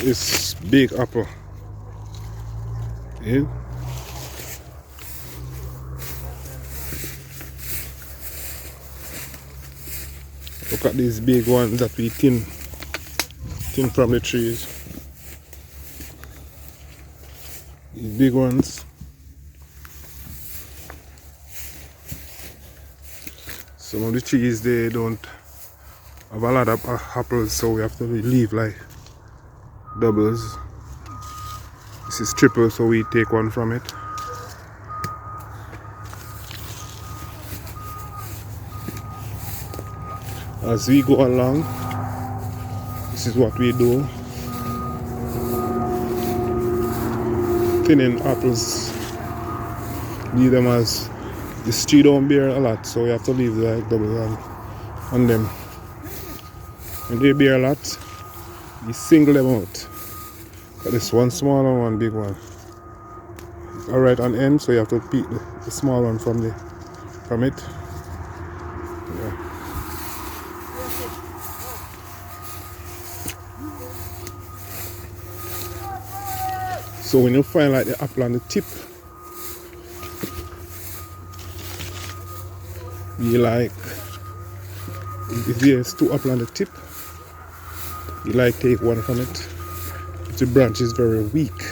Look at this big apple. Yeah. Look at these big ones that we thin from the trees. These big ones. Some of the trees they don't have a lot of apples, so we have to leave like doubles. This is triple, so we take one from it. As we go along, this is what we do. Thinning apples, leave them as this tree don't bear a lot, so we have to leave the double on them. When they bear a lot, you single them out. Got this one small and one big one. It's alright on end, so you have to pick the small one from it. Yeah. So when you find like the apple on the tip, you like, if there's two apples on the tip, you like take one from it. If the branch is very weak,